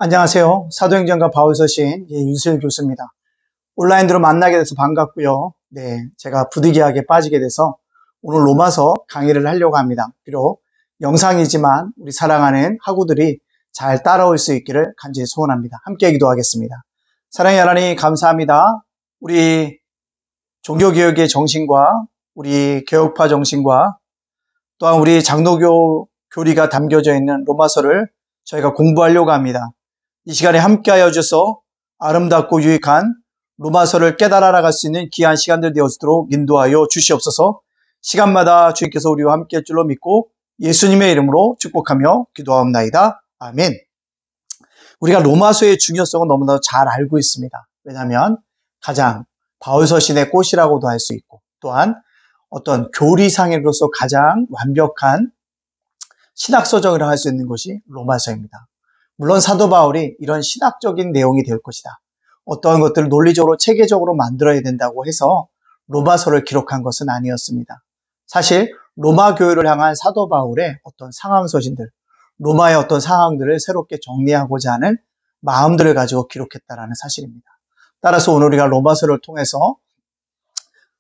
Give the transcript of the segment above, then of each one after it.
안녕하세요. 사도행전가 바울서신 윤수일 교수입니다. 온라인으로 만나게 돼서 반갑고요. 제가 부득이하게 빠지게 돼서 오늘 로마서 강의를 하려고 합니다. 비록 영상이지만 우리 사랑하는 학우들이 잘 따라올 수 있기를 간절히 소원합니다. 함께 기도하겠습니다. 사랑의 하나님 감사합니다. 우리 종교개혁의 정신과 우리 개혁파 정신과 또한 우리 장로교 교리가 담겨져 있는 로마서를 저희가 공부하려고 합니다. 이 시간에 함께하여 주셔서 아름답고 유익한 로마서를 깨달아 나갈 수 있는 귀한 시간들 되어지도록 인도하여 주시옵소서. 시간마다 주님께서 우리와 함께 할 줄로 믿고 예수님의 이름으로 축복하며 기도하옵나이다. 아멘. 우리가 로마서의 중요성은 너무나도 잘 알고 있습니다. 왜냐하면 가장 바울서신의 꽃이라고도 할 수 있고 또한 어떤 교리상으로서 가장 완벽한 신학서적이라고 할 수 있는 것이 로마서입니다. 물론 사도 바울이 이런 신학적인 내용이 될 것이다. 어떤 것들을 논리적으로 체계적으로 만들어야 된다고 해서 로마서를 기록한 것은 아니었습니다. 사실 로마 교회를 향한 사도 바울의 어떤 상황서신들, 로마의 어떤 상황들을 새롭게 정리하고자 하는 마음들을 가지고 기록했다는 사실입니다. 따라서 오늘 우리가 로마서를 통해서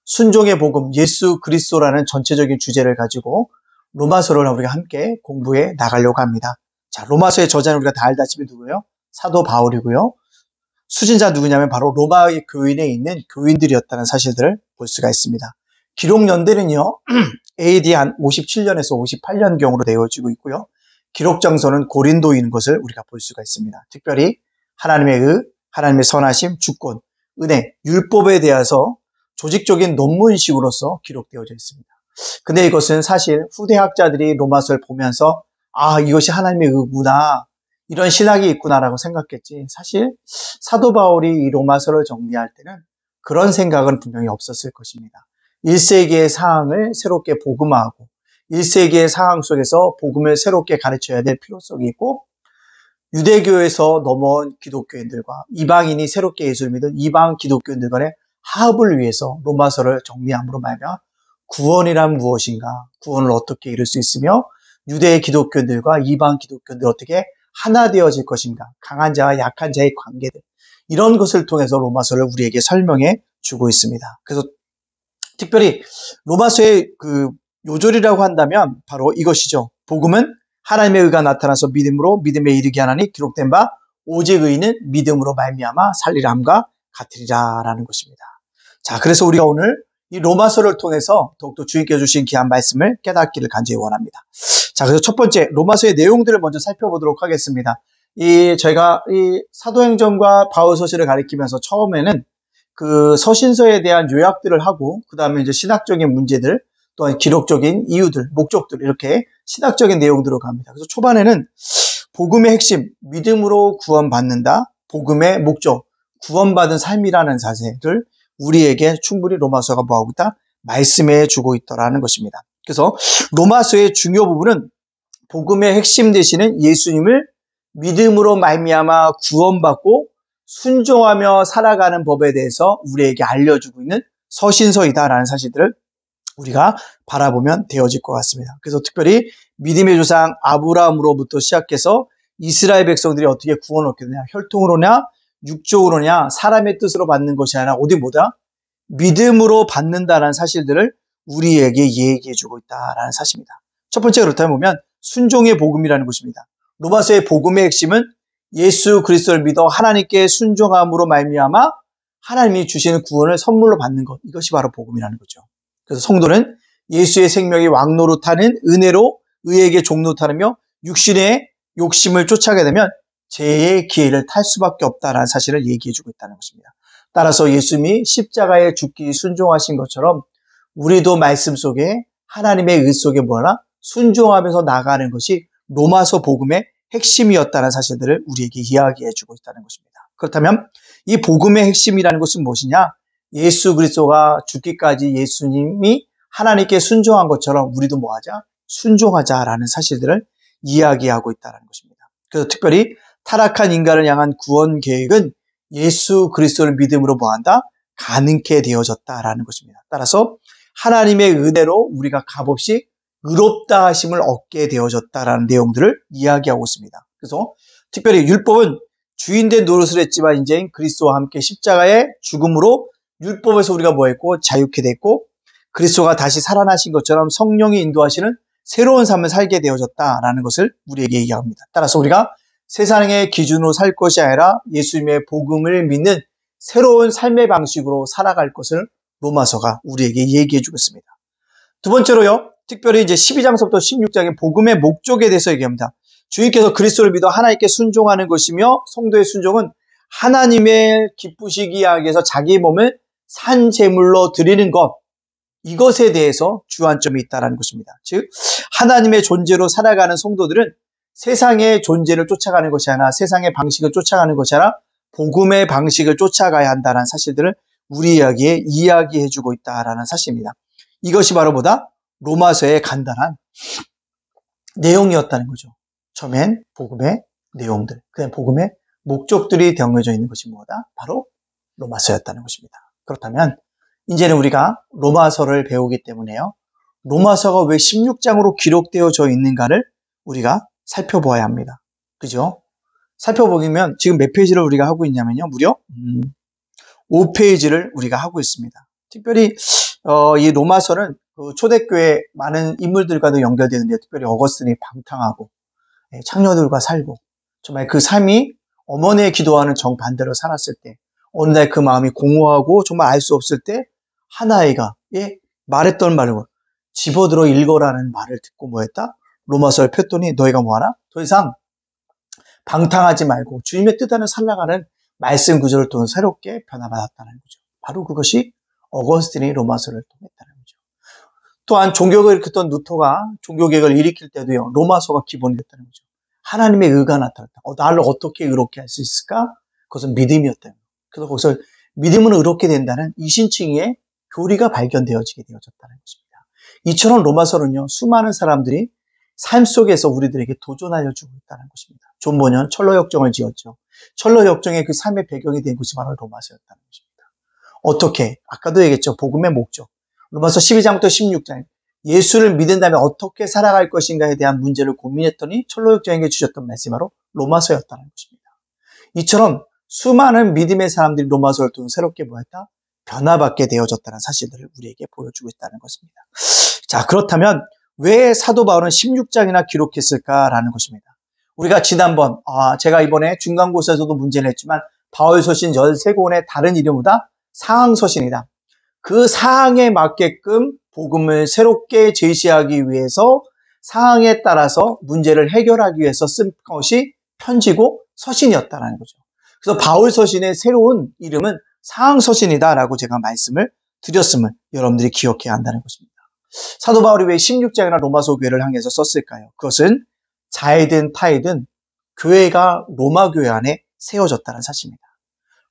순종의 복음, 예수 그리스도라는 전체적인 주제를 가지고 로마서를 우리가 함께 공부해 나가려고 합니다. 자, 로마서의 저자는 우리가 다 알다시피 누구예요? 사도 바울이고요. 수진자 누구냐면 바로 로마의 교인에 있는 교인들이었다는 사실들을 볼 수가 있습니다. 기록 연대는요, AD 한 57년에서 58년경으로 되어지고 있고요. 기록 장소는 고린도인 것을 우리가 볼 수가 있습니다. 특별히 하나님의 하나님의 선하심, 주권, 은혜, 율법에 대해서 조직적인 논문식으로서 기록되어져 있습니다. 근데 이것은 사실 후대학자들이 로마서를 보면서 이것이 하나님의 의구나, 이런 신학이 있구나라고 생각했지, 사실 사도 바울이 이 로마서를 정리할 때는 그런 생각은 분명히 없었을 것입니다. 1세기의 상황을 새롭게 복음화하고 1세기의 상황 속에서 복음을 새롭게 가르쳐야 될 필요성이 있고, 유대교에서 넘어온 기독교인들과 이방인이 새롭게 예수를 믿은 이방 기독교인들 간의 화합을 위해서 로마서를 정리함으로 말미암아 구원이란 무엇인가, 구원을 어떻게 이룰 수 있으며 유대 기독교인들과 이방 기독교인들 어떻게 하나 되어질 것인가, 강한 자와 약한 자의 관계들, 이런 것을 통해서 로마서를 우리에게 설명해 주고 있습니다. 그래서 특별히 로마서의 그 요절이라고 한다면 바로 이것이죠. 복음은 하나님의 의가 나타나서 믿음으로 믿음에 이르게 하나니 기록된 바 오직 의인은 믿음으로 말미암아 살리라 함과 같으리라 라는 것입니다. 자, 그래서 우리가 오늘 이 로마서를 통해서 더욱더 주님께 주신 귀한 말씀을 깨닫기를 간절히 원합니다. 자, 그래서 첫 번째 로마서의 내용들을 먼저 살펴보도록 하겠습니다. 저희가 이 사도행전과 바울서신을 가리키면서 처음에는 그 서신서에 대한 요약들을 하고, 그 다음에 이제 신학적인 문제들, 또한 기록적인 이유들, 목적들, 이렇게 신학적인 내용들로 갑니다. 그래서 초반에는 복음의 핵심, 믿음으로 구원받는다, 복음의 목적, 구원받은 삶이라는 사실을 우리에게 충분히 로마서가 뭐하고 있다? 말씀해 주고 있더라는 것입니다. 그래서 로마서의 중요 부분은 복음의 핵심 되시는 예수님을 믿음으로 말미암아 구원받고 순종하며 살아가는 법에 대해서 우리에게 알려주고 있는 서신서이다라는 사실들을 우리가 바라보면 되어질 것 같습니다. 그래서 특별히 믿음의 조상 아브라함으로부터 시작해서 이스라엘 백성들이 어떻게 구원을 얻게 되냐, 혈통으로냐 육적으로냐 사람의 뜻으로 받는 것이 아니라 어디 뭐다? 믿음으로 받는다라는 사실들을 우리에게 얘기해주고 있다라는 사실입니다. 첫 번째, 그렇다면 보면 순종의 복음이라는 것입니다. 로마서의 복음의 핵심은 예수 그리스도를 믿어 하나님께 순종함으로 말미암아 하나님이 주시는 구원을 선물로 받는 것, 이것이 바로 복음이라는 거죠. 그래서 성도는 예수의 생명이 왕노릇하는 은혜로 의에게 종노릇하며 육신의 욕심을 쫓아가게 되면 죄의 기회를 탈 수밖에 없다라는 사실을 얘기해주고 있다는 것입니다. 따라서 예수님이 십자가에 죽기 순종하신 것처럼 우리도 말씀 속에 하나님의 의 속에 뭐라 순종하면서 나가는 것이 로마서 복음의 핵심이었다는 사실들을 우리에게 이야기해주고 있다는 것입니다. 그렇다면 이 복음의 핵심이라는 것은 무엇이냐? 예수 그리스도가 죽기까지 예수님이 하나님께 순종한 것처럼 우리도 뭐하자? 순종하자라는 사실들을 이야기하고 있다는 것입니다. 그래서 특별히 타락한 인간을 향한 구원 계획은 예수 그리스도를 믿음으로 뭐한다? 가능케 되어졌다라는 것입니다. 따라서 하나님의 은혜로 우리가 값없이 의롭다 하심을 얻게 되어졌다라는 내용들을 이야기하고 있습니다. 그래서 특별히 율법은 주인된 노릇을 했지만 이제 그리스도와 함께 십자가의 죽음으로 율법에서 우리가 뭐 했고 자유케 됐고 그리스도가 다시 살아나신 것처럼 성령이 인도하시는 새로운 삶을 살게 되어졌다라는 것을 우리에게 얘기합니다. 따라서 우리가 세상의 기준으로 살 것이 아니라 예수님의 복음을 믿는 새로운 삶의 방식으로 살아갈 것을 로마서가 우리에게 얘기해 주고 있습니다. 두 번째로요, 특별히 이제 12장서부터 16장의 복음의 목적에 대해서 얘기합니다. 주님께서 그리스도를 믿어 하나님께 순종하는 것이며 성도의 순종은 하나님의 기쁘시기 하기 위해서 자기 몸을 산 제물로 드리는 것, 이것에 대해서 주안점이 있다는 것입니다. 즉 하나님의 존재로 살아가는 성도들은 세상의 존재를 쫓아가는 것이 아니라 세상의 방식을 쫓아가는 것이 아니라 복음의 방식을 쫓아가야 한다는 사실들을 우리에게 이야기해주고 있다는 사실입니다. 이것이 바로 보다 로마서의 간단한 내용이었다는 거죠. 처음엔 복음의 내용들, 그다음 복음의 목적들이 정해져 있는 것이 뭐다? 바로 로마서였다는 것입니다. 그렇다면 이제는 우리가 로마서를 배우기 때문에요, 로마서가 왜 16장으로 기록되어져 있는가를 우리가 살펴보아야 합니다. 그죠? 살펴보면 지금 몇 페이지를 우리가 하고 있냐면요, 무려 5페이지를 우리가 하고 있습니다. 특별히 이 로마서는 그 초대교회 많은 인물들과도 연결되는데, 특별히 어거스틴이 방탕하고 창녀들과 살고 정말 그 삶이 어머니의 기도하는 정반대로 살았을 때, 어느 날 그 마음이 공허하고 정말 알 수 없을 때 한 아이가 말했던 말로 집어들어 읽어라는 말을 듣고 뭐했다? 로마서를 폈더니 너희가 뭐하라? 더 이상 방탕하지 말고 주님의 뜻대로 살아가는 말씀 구조를 통해 새롭게 변화받았다는 거죠. 바로 그것이 어거스틴이 로마서를 통했다는 거죠. 또한 종교를 일으켰던 루터가 종교개혁을 일으킬 때도요, 로마서가 기본이 됐다는 거죠. 하나님의 의가 나타났다. 나를 어떻게 의롭게 할 수 있을까? 그것은 믿음이었다는 거죠. 그래서 거기서 믿음은 의롭게 된다는 이신칭의 교리가 발견되어지게 되어졌다는 것입니다. 이처럼 로마서는요, 수많은 사람들이 삶 속에서 우리들에게 도전하여 주고 있다는 것입니다. 존 번연 철로역정을 지었죠. 철로역정의 그 삶의 배경이 된 것이 바로 로마서였다는 것입니다. 어떻게? 아까도 얘기했죠. 복음의 목적. 로마서 12장부터 16장. 예수를 믿은 다음에 어떻게 살아갈 것인가에 대한 문제를 고민했더니 철로역정에게 주셨던 말씀이 바로 로마서였다는 것입니다. 이처럼 수많은 믿음의 사람들이 로마서를 통해 새롭게 뭐했다? 변화받게 되어졌다는 사실들을 우리에게 보여주고 있다는 것입니다. 자, 그렇다면 왜 사도 바울은 16장이나 기록했을까라는 것입니다. 우리가 지난번, 제가 이번에 중간고사에서도 문제를 했지만 바울서신 13권의 다른 이름보다 사항서신이다. 그 사항에 맞게끔 복음을 새롭게 제시하기 위해서 사항에 따라서 문제를 해결하기 위해서 쓴 것이 편지고 서신이었다는 거죠. 그래서 바울서신의 새로운 이름은 사항서신이다라고 제가 말씀을 드렸음을 여러분들이 기억해야 한다는 것입니다. 사도 바울이 왜 16장이나 로마서 교회를 향해서 썼을까요? 그것은 자이든 타이든 교회가 로마 교회 안에 세워졌다는 사실입니다.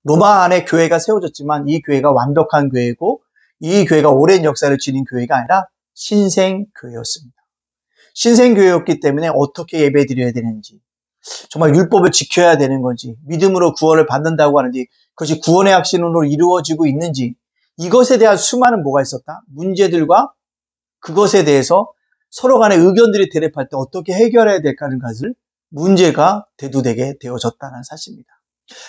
로마 안에 교회가 세워졌지만 이 교회가 완벽한 교회고 이 교회가 오랜 역사를 지닌 교회가 아니라 신생교회였습니다. 신생교회였기 때문에 어떻게 예배드려야 되는지, 정말 율법을 지켜야 되는 건지, 믿음으로 구원을 받는다고 하는지, 그것이 구원의 확신으로 이루어지고 있는지, 이것에 대한 수많은 뭐가 있었다? 문제들과 그것에 대해서 서로 간의 의견들이 대립할 때 어떻게 해결해야 될까는 것을 문제가 대두되게 되어졌다는 사실입니다.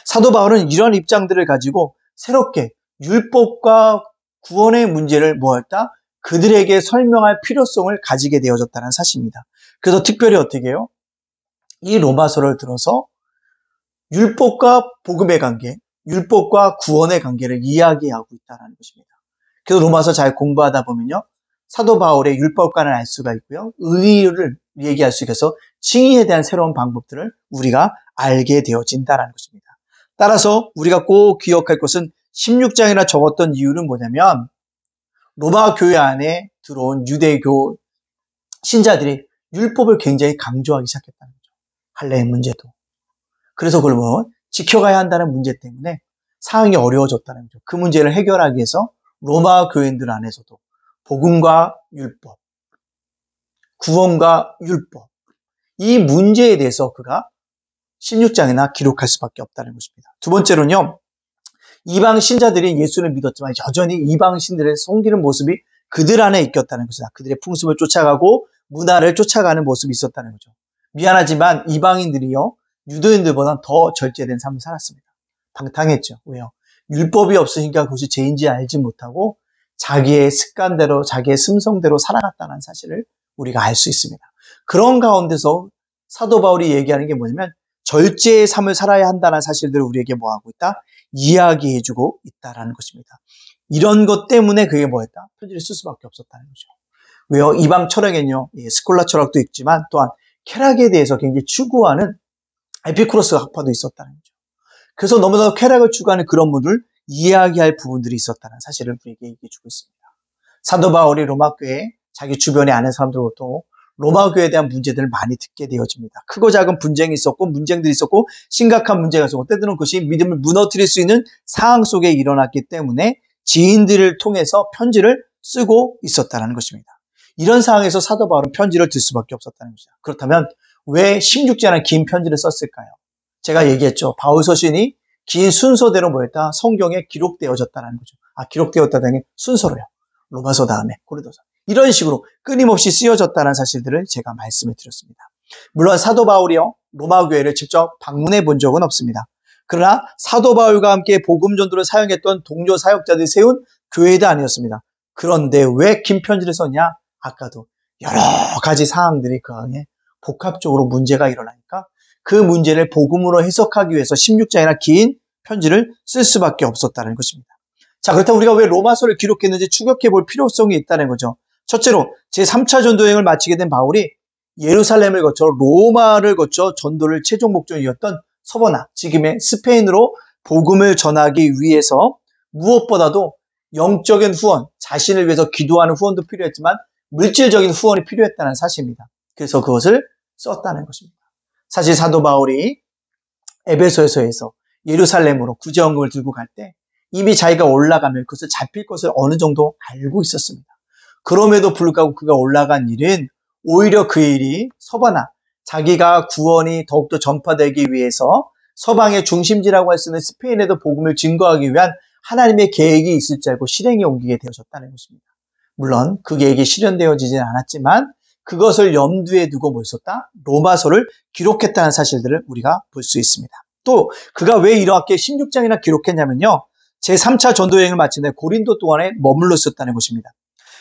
사도 바울은 이런 입장들을 가지고 새롭게 율법과 구원의 문제를 뭐였다? 그들에게 설명할 필요성을 가지게 되어졌다는 사실입니다. 그래서 특별히 어떻게 해요? 이 로마서를 들어서 율법과 복음의 관계, 율법과 구원의 관계를 이야기하고 있다는 것입니다. 그래서 로마서 잘 공부하다 보면요, 사도 바울의 율법관을 알 수가 있고요, 의의를 얘기할 수 있어서 칭의에 대한 새로운 방법들을 우리가 알게 되어진다는 것입니다. 따라서 우리가 꼭 기억할 것은 16장이나 적었던 이유는 뭐냐면, 로마 교회 안에 들어온 유대교 신자들이 율법을 굉장히 강조하기 시작했다는 거죠. 할례의 문제도. 그래서 그걸 지켜가야 한다는 문제 때문에 상황이 어려워졌다는 거죠. 그 문제를 해결하기 위해서 로마 교인들 안에서도 복음과 율법, 구원과 율법, 이 문제에 대해서 그가 16장이나 기록할 수밖에 없다는 것입니다. 두 번째로는요, 이방 신자들이 예수를 믿었지만 여전히 이방 신들의 섬기는 모습이 그들 안에 있었다는 것이다. 그들의 풍습을 쫓아가고 문화를 쫓아가는 모습이 있었다는 거죠. 미안하지만 이방인들이요, 유대인들보다 더 절제된 삶을 살았습니다. 방탕했죠. 왜요? 율법이 없으니까 그것이 죄인지 알지 못하고 자기의 습관대로, 자기의 습성대로 살아갔다는 사실을 우리가 알 수 있습니다. 그런 가운데서 사도 바울이 얘기하는 게 뭐냐면 절제의 삶을 살아야 한다는 사실들을 우리에게 뭐하고 있다? 이야기해주고 있다라는 것입니다. 이런 것 때문에 그게 뭐였다? 편지를 쓸 수밖에 없었다는 거죠. 왜요? 이방 철학에는요, 스콜라 철학도 있지만 또한 쾌락에 대해서 굉장히 추구하는 에피쿠로스 학파도 있었다는 거죠. 그래서 너무나도 쾌락을 추구하는 그런 분들 이야기할 부분들이 있었다는 사실을 우리에게 얘기해 주고 있습니다. 사도 바울이 로마 교회 자기 주변에 아는 사람들로부터 로마 교회에 대한 문제들을 많이 듣게 되어집니다. 크고 작은 분쟁이 있었고 문쟁들이 있었고 심각한 문제가 있었고 때때로는 그것이 믿음을 무너뜨릴 수 있는 상황 속에 일어났기 때문에 지인들을 통해서 편지를 쓰고 있었다는 것입니다. 이런 상황에서 사도 바울은 편지를 들 수밖에 없었다는 것이죠. 그렇다면 왜 16장의 긴 편지를 썼을까요? 제가 얘기했죠. 바울 서신이 긴 순서대로 뭐였다? 성경에 기록되어졌다는 거죠. 기록되었다는 게 순서로요. 로마서 다음에 고린도서. 이런 식으로 끊임없이 쓰여졌다는 사실들을 제가 말씀을 드렸습니다. 물론 사도 바울이요, 로마 교회를 직접 방문해 본 적은 없습니다. 그러나 사도 바울과 함께 복음 전도를 사용했던 동료 사역자들이 세운 교회도 아니었습니다. 그런데 왜 긴 편지를 썼냐? 아까도 여러 가지 사항들이 그 안에 복합적으로 문제가 일어나니까 그 문제를 복음으로 해석하기 위해서 16장이나 긴 편지를 쓸 수밖에 없었다는 것입니다. 자, 그렇다면 우리가 왜 로마서를 기록했는지 추격해 볼 필요성이 있다는 거죠. 첫째로 제3차 전도 여행을 마치게 된 바울이 예루살렘을 거쳐 로마를 거쳐 전도를 최종 목적이었던 서버나 지금의 스페인으로 복음을 전하기 위해서 무엇보다도 영적인 후원, 자신을 위해서 기도하는 후원도 필요했지만 물질적인 후원이 필요했다는 사실입니다. 그래서 그것을 썼다는 것입니다. 사실 사도 바울이 에베소에서 예루살렘으로 구제헌금을 들고 갈 때 이미 자기가 올라가면 그것을 잡힐 것을 어느 정도 알고 있었습니다. 그럼에도 불구하고 그가 올라간 일은 오히려 그 일이 서바나 자기가 구원이 더욱더 전파되기 위해서 서방의 중심지라고 할 수 있는 스페인에도 복음을 증거하기 위한 하나님의 계획이 있을 줄 알고 실행에 옮기게 되어졌다는 것입니다. 물론 그 계획이 실현되어지진 않았지만 그것을 염두에 두고 뭘 썼다? 로마서를 기록했다는 사실들을 우리가 볼 수 있습니다. 또 그가 왜 이렇게 16장이나 기록했냐면요. 제3차 전도여행을 마친 뒤 고린도 동안에 머물러 있었다는 것입니다.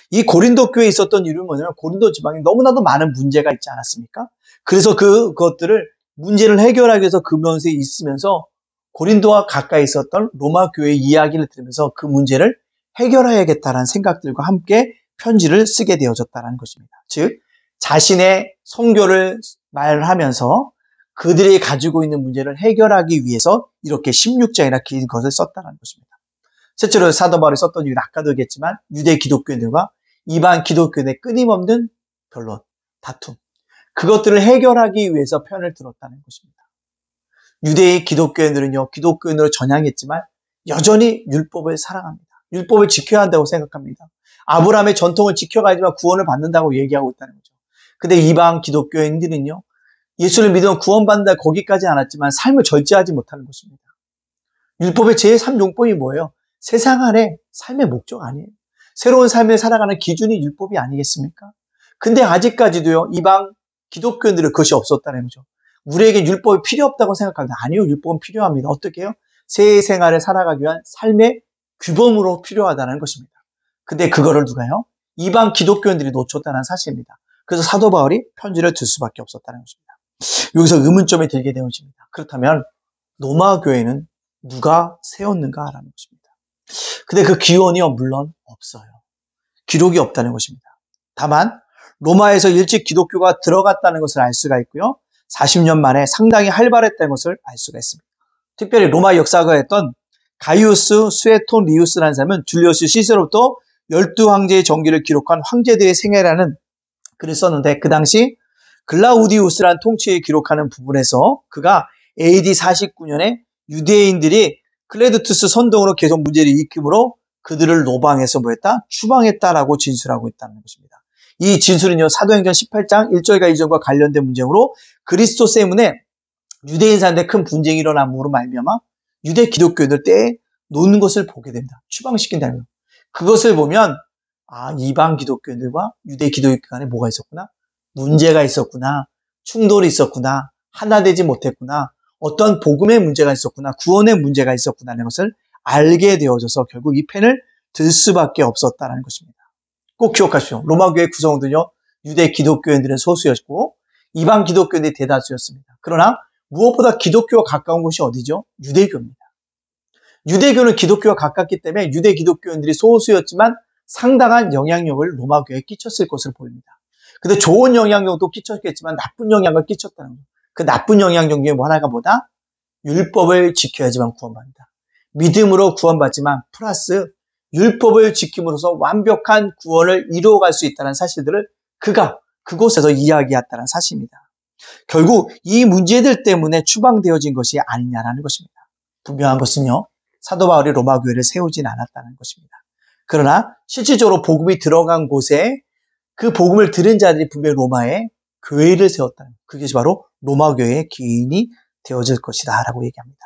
이 고린도 교회에 있었던 이유는 뭐냐면 고린도 지방에 너무나도 많은 문제가 있지 않았습니까? 그래서 그것들을 문제를 해결하기 위해서 그 면세에 있으면서 고린도와 가까이 있었던 로마 교회의 이야기를 들으면서 그 문제를 해결해야겠다는 생각들과 함께 편지를 쓰게 되어졌다는 것입니다. 즉 자신의 선교를 말하면서 그들이 가지고 있는 문제를 해결하기 위해서 이렇게 16장이나 긴 것을 썼다는 것입니다. 실제로 사도 바울이 썼던 이유는 아까도 얘기했지만 유대 기독교인들과 이방 기독교인의 끊임없는 변론, 다툼, 그것들을 해결하기 위해서 편을 들었다는 것입니다. 유대의 기독교인들은요, 기독교인으로 전향했지만 여전히 율법을 사랑합니다. 율법을 지켜야 한다고 생각합니다. 아브라함의 전통을 지켜가야지만 구원을 받는다고 얘기하고 있다는 거죠. 근데 이방 기독교인들은요, 예수를 믿으면 구원받는다 거기까지 않았지만 삶을 절제하지 못하는 것입니다. 율법의 제3용법이 뭐예요? 세상 안에 삶의 목적 아니에요. 새로운 삶을 살아가는 기준이 율법이 아니겠습니까? 근데 아직까지도요, 이방 기독교인들은 그것이 없었다는 거죠. 우리에게 율법이 필요 없다고 생각합니다. 아니요, 율법은 필요합니다. 어떻게 해요? 새 생활을 살아가기 위한 삶의 규범으로 필요하다는 것입니다. 근데 그거를 누가요? 이방 기독교인들이 놓쳤다는 사실입니다. 그래서 사도 바울이 편지를 들 수밖에 없었다는 것입니다. 여기서 의문점이 들게 되어집니다. 그렇다면 로마 교회는 누가 세웠는가라는 것입니다. 근데 그 기원이요, 물론 없어요. 기록이 없다는 것입니다. 다만 로마에서 일찍 기독교가 들어갔다는 것을 알 수가 있고요. 40년 만에 상당히 활발했다는 것을 알 수가 있습니다. 특별히 로마 역사가였던 가이우스 수에토니우스라는 사람은 줄리우스 시세로부터 12황제의 정기를 기록한 황제들의 생애라는 글을 썼는데 그 당시 글라우디우스라는 통치에 기록하는 부분에서 그가 AD 49년에 유대인들이 클레드투스 선동으로 계속 문제를 일으키므로 그들을 노방해서 뭐했다? 추방했다라고 진술하고 있다는 것입니다. 이 진술은요, 사도행전 18장 1절과 2절과 관련된 문제로 그리스도 때문에 유대인 사이에 큰 분쟁이 일어남으로 말미암아 유대 기독교인들 때에 놓는 것을 보게 됩니다. 추방시킨다는 거예요. 그것을 보면 이방 기독교인들과 유대 기독교 간에 뭐가 있었구나? 문제가 있었구나. 충돌이 있었구나. 하나 되지 못했구나. 어떤 복음의 문제가 있었구나, 구원의 문제가 있었구나라는 것을 알게 되어져서 결국 이 펜을 들 수밖에 없었다는 것입니다. 꼭 기억하십시오. 로마교회 구성원들은요, 유대 기독교인들은 소수였고 이방 기독교인들이 대다수였습니다. 그러나 무엇보다 기독교와 가까운 곳이 어디죠? 유대교입니다. 유대교는 기독교와 가깝기 때문에 유대 기독교인들이 소수였지만 상당한 영향력을 로마교회에 끼쳤을 것으로 보입니다. 근데 좋은 영향력도 끼쳤겠지만 나쁜 영향을 끼쳤다는 거예요. 그 나쁜 영향력 중에 하나가 뭐다? 율법을 지켜야지만 구원받는다. 믿음으로 구원받지만 플러스 율법을 지킴으로써 완벽한 구원을 이루어갈 수 있다는 사실들을 그가 그곳에서 이야기했다는 사실입니다. 결국 이 문제들 때문에 추방되어진 것이 아니냐라는 것입니다. 분명한 것은요, 사도 바울이 로마 교회를 세우진 않았다는 것입니다. 그러나 실질적으로 복음이 들어간 곳에 그 복음을 들은 자들이 분명히 로마에 교회를 세웠다는, 그게 바로 로마 교회의 기인이 되어질 것이다 라고 얘기합니다.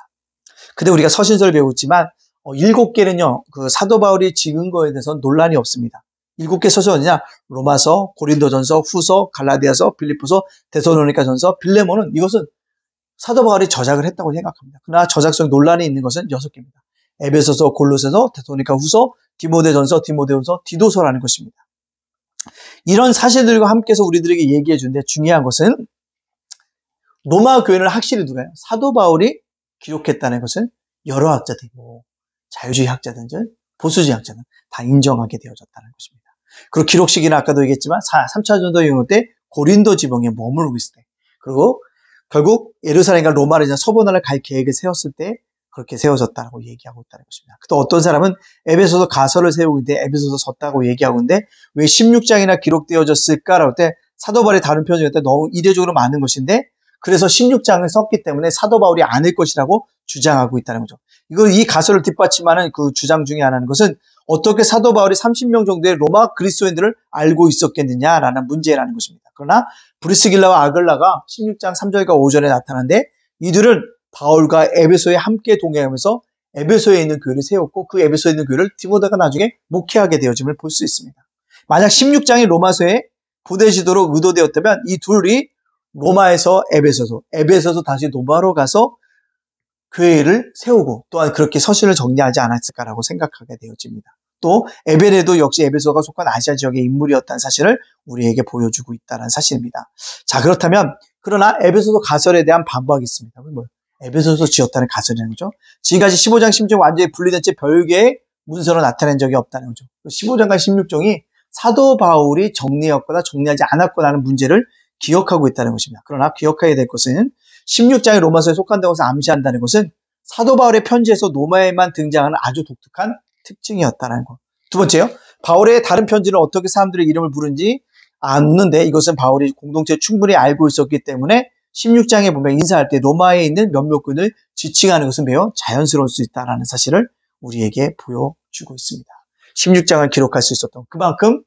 근데 우리가 서신서를 배웠지만 7개는요, 그 사도 바울이 지은 거에 대해서 논란이 없습니다. 7개 서신 어디냐? 로마서, 고린도전서, 후서, 갈라디아서, 빌립보서, 데살로니가전서, 빌레몬은 이것은 사도 바울이 저작을 했다고 생각합니다. 그러나 저작성 논란이 있는 것은 6개입니다. 에베소서, 골로새서, 데살로니가 후서, 디모데전서, 디모데후서, 디도서라는 것입니다. 이런 사실들과 함께해서 우리들에게 얘기해 주는데 중요한 것은 로마 교회는 확실히 누가요? 사도 바울이 기록했다는 것은 여러 학자들, 자유주의 학자들, 보수주의 학자들 다 인정하게 되어졌다는 것입니다. 그리고 기록 시기는 아까도 얘기했지만 3차 전도 여행 때 고린도 지방에 머물고 있을 때, 그리고 결국 예루살렘과 로마를 서번화를 갈 계획을 세웠을 때 그렇게 세워졌다고 얘기하고 있다는 것입니다. 또 어떤 사람은 에베소서 가서를 세우고 있는데 에베소서 섰다고 얘기하고 있는데 왜 16장이나 기록되어졌을까라고 할 때 사도 바울이 다른 편지일 때 너무 이례적으로 많은 것인데 그래서 16장을 썼기 때문에 사도 바울이 아닐 것이라고 주장하고 있다는 거죠. 이 가설을 뒷받침하는 그 주장 중에 하나는 것은 어떻게 사도 바울이 30명 정도의 로마 그리스도인들을 알고 있었겠느냐라는 문제라는 것입니다. 그러나 브리스길라와 아글라가 16장 3절과 5절에 나타나는데 이들은 바울과 에베소에 함께 동행하면서 에베소에 있는 교회를 세웠고 그 에베소에 있는 교회를 디모데가 나중에 목회하게 되어짐을 볼 수 있습니다. 만약 16장이 로마서에 부대지도록 의도되었다면 이 둘이 로마에서 에베소서 다시 로마로 가서 교회를 세우고 또한 그렇게 서신을 정리하지 않았을까라고 생각하게 되어집니다. 또 에베레도 역시 에베소가 속한 아시아 지역의 인물이었다는 사실을 우리에게 보여주고 있다는 사실입니다. 자, 그렇다면 그러나 에베소서 가설에 대한 반박이 있습니다. 에베소서 지었다는 가설이라는 거죠. 지금까지 15장, 16장 완전히 분리된 채 별개의 문서로 나타낸 적이 없다는 거죠. 15장과 16장이 사도 바울이 정리했거나 정리하지 않았거나 하는 문제를 기억하고 있다는 것입니다. 그러나 기억해야 될 것은 16장이 로마서에 속한다고 해서 암시한다는 것은 사도 바울의 편지에서 로마에만 등장하는 아주 독특한 특징이었다는 것. 두 번째요. 바울의 다른 편지는 어떻게 사람들의 이름을 부른지 아는데 이것은 바울이 공동체 충분히 알고 있었기 때문에 16장에 보면 인사할 때 로마에 있는 몇몇 군을 지칭하는 것은 매우 자연스러울 수 있다는 사실을 우리에게 보여주고 있습니다. 16장을 기록할 수 있었던 그만큼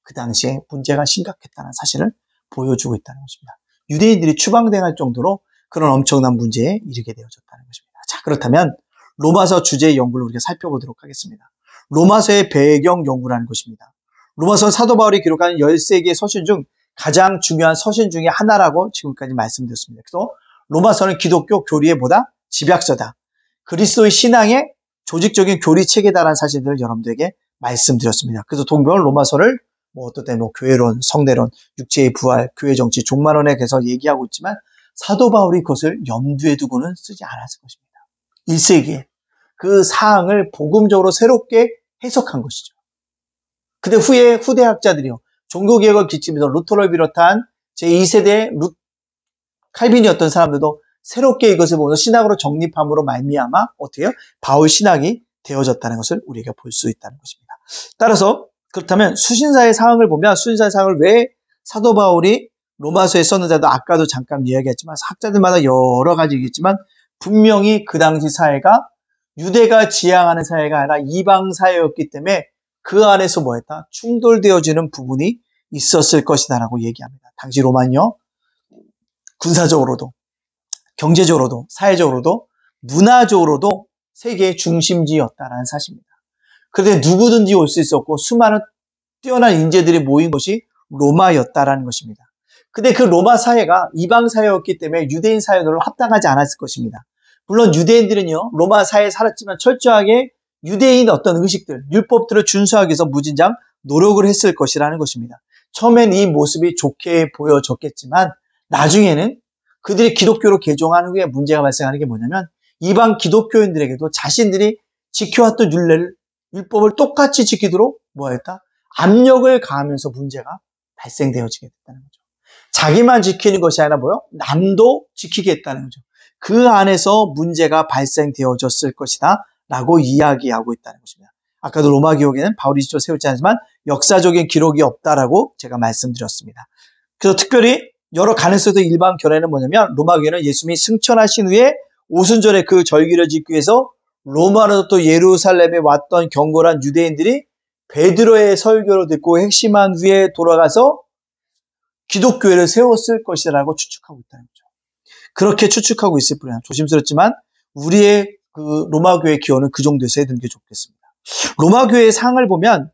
그 당시에 문제가 심각했다는 사실을 보여주고 있다는 것입니다. 유대인들이 추방당할 정도로 그런 엄청난 문제에 이르게 되어졌다는 것입니다. 자, 그렇다면 로마서 주제의 연구를 우리가 살펴보도록 하겠습니다. 로마서의 배경 연구라는 것입니다. 로마서는 사도 바울이 기록한 13개의 서신 중 가장 중요한 서신 중에 하나라고 지금까지 말씀드렸습니다. 그래서 로마서는 기독교 교리의 보다 집약서다. 그리스도의 신앙의 조직적인 교리 체계다라는 사실들을 여러분들에게 말씀드렸습니다. 그래서 동병은 로마서를 어떨 때 교회론, 성례론, 육체의 부활, 교회 정치, 종말론에 대해서 얘기하고 있지만 사도 바울이 그것을 염두에 두고는 쓰지 않았을 것입니다. 1세기에 그 사항을 복음적으로 새롭게 해석한 것이죠. 근데 후대 학자들이요, 종교개혁을 기치면서 루터를 비롯한 제2세대의 칼빈이었던 사람들도 새롭게 이것을 보면서 신학으로 정립함으로 말미암아 어떻게 해요? 바울 신학이 되어졌다는 것을 우리가 볼 수 있다는 것입니다. 따라서 그렇다면 수신사의 사항을 보면 수신사의 사항을 왜 사도 바울이 로마서에 썼는지도 아까도 잠깐 이야기했지만 학자들마다 여러 가지겠지만 분명히 그 당시 사회가 유대가 지향하는 사회가 아니라 이방 사회였기 때문에 그 안에서 뭐했다? 충돌되어지는 부분이 있었을 것이다라고 얘기합니다. 당시 로마는요, 군사적으로도 경제적으로도 사회적으로도 문화적으로도 세계의 중심지였다라는 사실입니다. 그런데 누구든지 올 수 있었고 수많은 뛰어난 인재들이 모인 것이 로마였다라는 것입니다. 근데 그 로마 사회가 이방 사회였기 때문에 유대인 사회로 합당하지 않았을 것입니다. 물론 유대인들은요, 로마 사회에 살았지만 철저하게 유대인 어떤 의식들, 율법들을 준수하기 위해서 무진장 노력을 했을 것이라는 것입니다. 처음엔 이 모습이 좋게 보여졌겠지만 나중에는 그들이 기독교로 개종한 후에 문제가 발생하는 게 뭐냐면 이방 기독교인들에게도 자신들이 지켜왔던 율법을 똑같이 지키도록 뭐했다? 압력을 가하면서 문제가 발생되어지게 됐다는 거죠. 자기만 지키는 것이 아니라 뭐요? 남도 지키겠다는 거죠. 그 안에서 문제가 발생되어졌을 것이다 라고 이야기하고 있다는 것입니다. 아까도 로마 기록에는 바울이 직접 세우지 않지만 역사적인 기록이 없다라고 제가 말씀드렸습니다. 그래서 특별히 여러 가능성도 일반 견해는 뭐냐면 로마 교회는 예수님이 승천하신 후에 오순절에 그 절기를 지키기 위해서 로마로 또 예루살렘에 왔던 경건한 유대인들이 베드로의 설교를 듣고 핵심한 후에 돌아가서 기독교회를 세웠을 것이라고 추측하고 있다는 거죠. 그렇게 추측하고 있을 뿐이야. 조심스럽지만 우리의 그 로마 교회 기원은 그 정도에서 해두는 게 좋겠습니다. 로마 교회의 상을 보면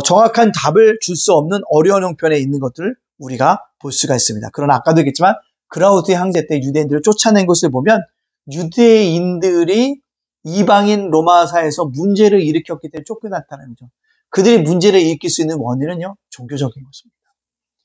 정확한 답을 줄 수 없는 어려운 형편에 있는 것들을 우리가 볼 수가 있습니다. 그러나 아까도 얘기했지만 그라우디의 항제 때 유대인들을 쫓아낸 것을 보면 유대인들이 이방인 로마사에서 문제를 일으켰기 때문에 쫓겨났다는 거죠. 그들이 문제를 일으킬 수 있는 원인은요, 종교적인 것입니다.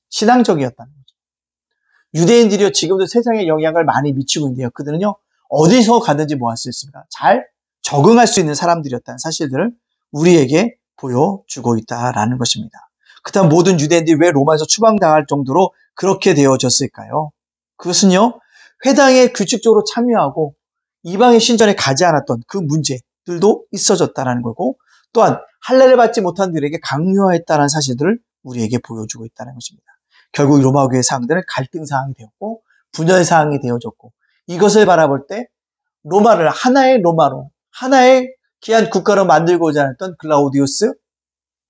신앙적이었다는 거죠. 유대인들이요, 지금도 세상에 영향을 많이 미치고 있는데요. 그들은요, 어디서 가든지 뭐 할 수 있습니까? 잘 적응할 수 있는 사람들이었다는 사실들을 우리에게 보여주고 있다라는 것입니다. 그다음 모든 유대인들이 왜 로마에서 추방당할 정도로 그렇게 되어졌을까요? 그것은요, 회당에 규칙적으로 참여하고 이방의 신전에 가지 않았던 그 문제들도 있어졌다는 거고, 또한 할례를 받지 못한 들에게 강요했다는 사실들을 우리에게 보여주고 있다는 것입니다. 결국 로마 교회 사항들은 갈등 사항이 되었고 분열 사항이 되어졌고, 이것을 바라볼 때 로마를 하나의 로마로, 하나의 귀한 국가로 만들고자 했던 글라우디우스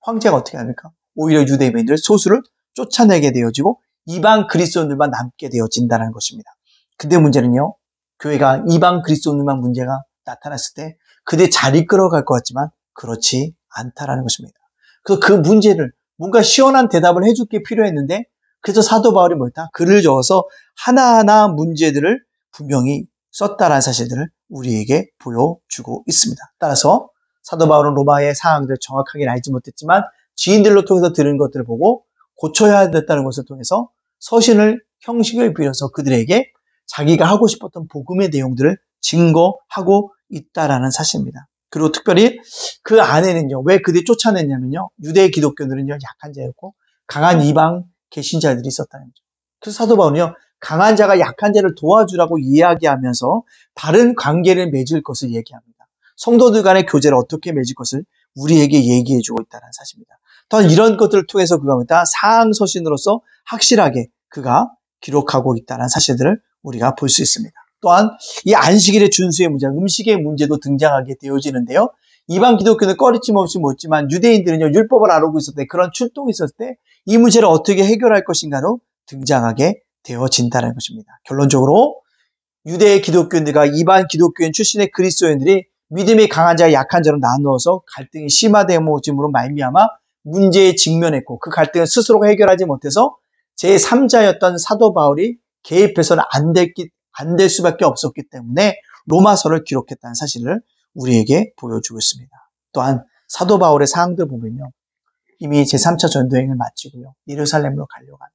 황제가 어떻게 합니까? 오히려 유대인들 소수를 쫓아내게 되어지고 이방 그리스도인들만 남게 되어진다는 것입니다. 근데 문제는요, 교회가 이방 그리스도인들만 문제가 나타났을 때 그들이 잘 이끌어갈 것 같지만 그렇지 않다라는 것입니다. 그래서 그 문제를 뭔가 시원한 대답을 해줄 게 필요했는데, 그래서 사도 바울이 뭐였다? 글을 적어서 하나하나 문제들을 분명히 썼다라는 사실들을 우리에게 보여주고 있습니다. 따라서 사도 바울은 로마의 사항들을 정확하게 알지 못했지만 지인들로 통해서 들은 것들을 보고 고쳐야 됐다는 것을 통해서 서신을 형식을 빌어서 그들에게 자기가 하고 싶었던 복음의 내용들을 증거하고 있다라는 사실입니다. 그리고 특별히 그 안에는요, 왜 그들이 쫓아냈냐면요, 유대 기독교들은요, 약한 자였고 강한 이방 개신자들이 있었다는 거죠. 그래서 사도 바울은요, 강한 자가 약한 자를 도와주라고 이야기하면서 바른 관계를 맺을 것을 얘기합니다. 성도들 간의 교제를 어떻게 맺을 것을 우리에게 얘기해주고 있다는 사실입니다. 또한 이런 것들을 통해서 그가 뭐다? 사항서신으로서 확실하게 그가 기록하고 있다는 사실들을 우리가 볼 수 있습니다. 또한 이 안식일의 준수의 문제, 음식의 문제도 등장하게 되어지는데요. 이방 기독교는 꺼리낌 없이 묻지만 유대인들은요, 율법을 알고 있을 때, 그런 출동이 있었을 때 이 문제를 어떻게 해결할 것인가로 등장하게 되어진다는 것입니다. 결론적으로 유대 기독교인들과 이방 기독교인 출신의 그리스도인들이 믿음이 강한 자와 약한 자로 나누어서 갈등이 심화되어짐으로 말미암아 문제에 직면했고, 그 갈등을 스스로 해결하지 못해서 제3자였던 사도 바울이 개입해서는 안 될 수밖에 없었기 때문에 로마서를 기록했다는 사실을 우리에게 보여주고 있습니다. 또한 사도 바울의 사항들 보면요, 이미 제3차 전도행을 마치고요, 예루살렘으로 가려고 합니다.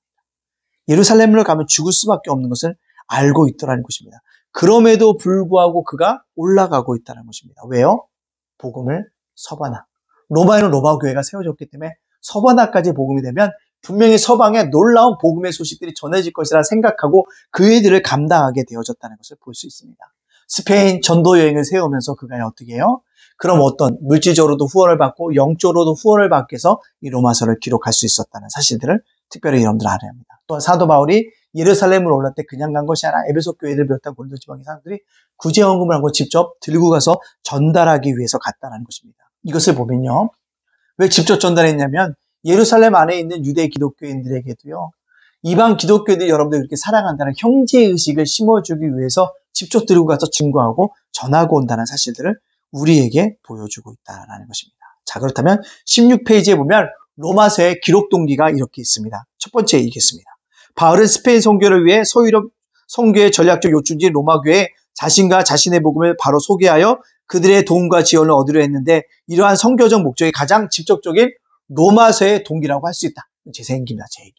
예루살렘으로 가면 죽을 수밖에 없는 것을 알고 있더라는 것입니다. 그럼에도 불구하고 그가 올라가고 있다는 것입니다. 왜요? 복음을 서바나, 로마에는 로마 교회가 세워졌기 때문에 서바나까지 복음이 되면 분명히 서방에 놀라운 복음의 소식들이 전해질 것이라 생각하고 그 일들을 감당하게 되어졌다는 것을 볼 수 있습니다. 스페인 전도 여행을 세우면서 그가 어떻게 해요? 그럼 어떤 물질적으로도 후원을 받고 영적으로도 후원을 받기 위해서 이 로마서를 기록할 수 있었다는 사실들을 특별히 여러분들 알아야 합니다. 또한 사도 바울이 예루살렘으로 올랐을 때 그냥 간 것이 아니라 에베소 교회를 비롯한 고린도 지방의 사람들이 구제헌금을 하고 직접 들고 가서 전달하기 위해서 갔다는 것입니다. 이것을 보면요, 왜 직접 전달했냐면 예루살렘 안에 있는 유대 기독교인들에게도요, 이방 기독교인들이 여러분들 그렇게 사랑한다는 형제의식을 심어주기 위해서 직접 들고 가서 증거하고 전하고 온다는 사실들을 우리에게 보여주고 있다는 것입니다. 자, 그렇다면 16페이지에 보면 로마서의 기록 동기가 이렇게 있습니다. 첫 번째 읽겠습니다. 바울은 스페인 선교를 위해 서유럽 선교의 전략적 요충지인 로마교회에 자신과 자신의 복음을 바로 소개하여 그들의 도움과 지원을 얻으려 했는데 이러한 선교적 목적이 가장 직접적인 로마서의 동기라고 할 수 있다. 제 생각입니다. 제 얘기.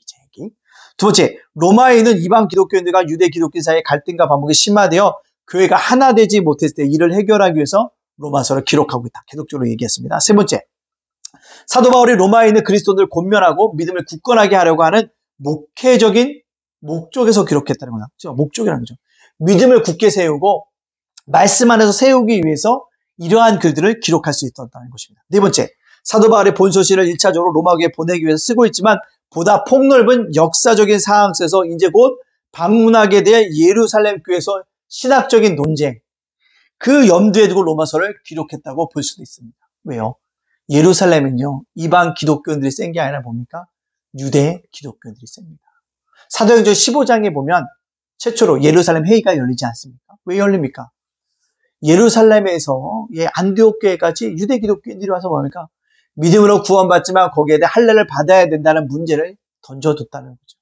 두 번째, 로마에 있는 이방 기독교인들과 유대 기독교 사이의 갈등과 반목이 심화되어 교회가 하나 되지 못했을 때 이를 해결하기 위해서 로마서를 기록하고 있다. 계속적으로 얘기했습니다. 세 번째, 사도 바울이 로마에 있는 그리스도인들을 권면하고 믿음을 굳건하게 하려고 하는 목회적인 목적에서 기록했다는 거다. 그렇죠? 목적이라는 거죠. 믿음을 굳게 세우고 말씀 안에서 세우기 위해서 이러한 글들을 기록할 수 있었다는 것입니다. 네 번째, 사도 바울의 본서신을 1차적으로 로마교회에 보내기 위해서 쓰고 있지만 보다 폭넓은 역사적인 상황 속에서 이제 곧 방문하게 될 예루살렘 교회에서 신학적인 논쟁, 그 염두에 두고 로마서를 기록했다고 볼 수도 있습니다. 왜요? 예루살렘은요, 이방 기독교인들이 센 게 아니라 뭡니까? 유대 기독교인들이 셉니다. 사도행전 15장에 보면 최초로 예루살렘 회의가 열리지 않습니까? 왜 열립니까? 예루살렘에서 안디옥 교회까지 유대 기독교인들이 와서 뭡니까? 믿음으로 구원받지만 거기에 대해 할례를 받아야 된다는 문제를 던져뒀다는 거죠.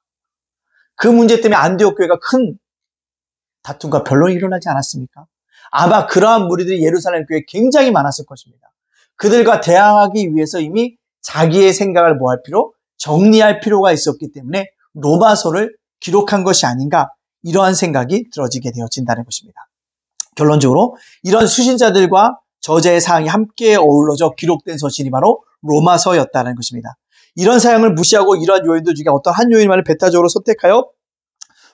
그 문제 때문에 안디옥 교회가 큰 다툼과 변론이 일어나지 않았습니까? 아마 그러한 무리들이 예루살렘 교회에 굉장히 많았을 것입니다. 그들과 대항하기 위해서 이미 자기의 생각을 뭐할 필요? 정리할 필요가 있었기 때문에 로마서를 기록한 것이 아닌가, 이러한 생각이 들어지게 되어진다는 것입니다. 결론적으로 이런 수신자들과 저자의 사항이 함께 어우러져 기록된 서신이 바로 로마서였다는 것입니다. 이런 사항을 무시하고 이러한 요인들 중에 어떤 한 요인만을 배타적으로 선택하여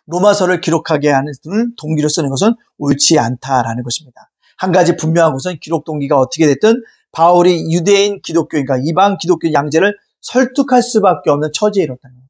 로마서를 기록하게 하는 동기로 쓰는 것은 옳지 않다라는 것입니다. 한 가지 분명한 것은 기록 동기가 어떻게 됐든 바울이 유대인 기독교인과 이방 기독교 양제를 설득할 수밖에 없는 처지에 이뤘다는 거예요.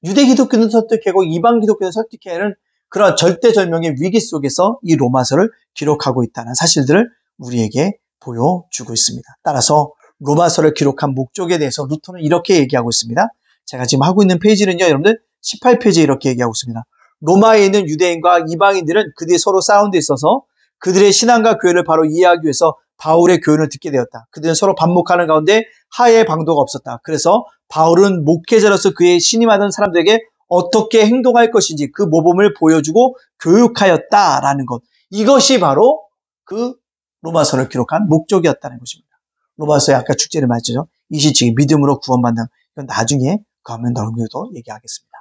유대 기독교는 설득하고 이방 기독교는 설득해야 하는 그런 절대절명의 위기 속에서 이 로마서를 기록하고 있다는 사실들을 우리에게 보여주고 있습니다. 따라서 로마서를 기록한 목적에 대해서 루터는 이렇게 얘기하고 있습니다. 제가 지금 하고 있는 페이지는요, 여러분들 18페이지에 이렇게 얘기하고 있습니다. 로마에 있는 유대인과 이방인들은 그들이 서로 싸운 데 있어서 그들의 신앙과 교회를 바로 이해하기 위해서 바울의 교훈을 듣게 되었다. 그들은 서로 반목하는 가운데 하해의 방도가 없었다. 그래서 바울은 목회자로서 그의 신임하던 사람들에게 어떻게 행동할 것인지 그 모범을 보여주고 교육하였다라는 것. 이것이 바로 그 로마서를 기록한 목적이었다는 것입니다. 로마서의 아까 축제를 말했죠. 이시치기 믿음으로 구원받는, 이건 나중에 그 화면 넓게도 얘기하겠습니다.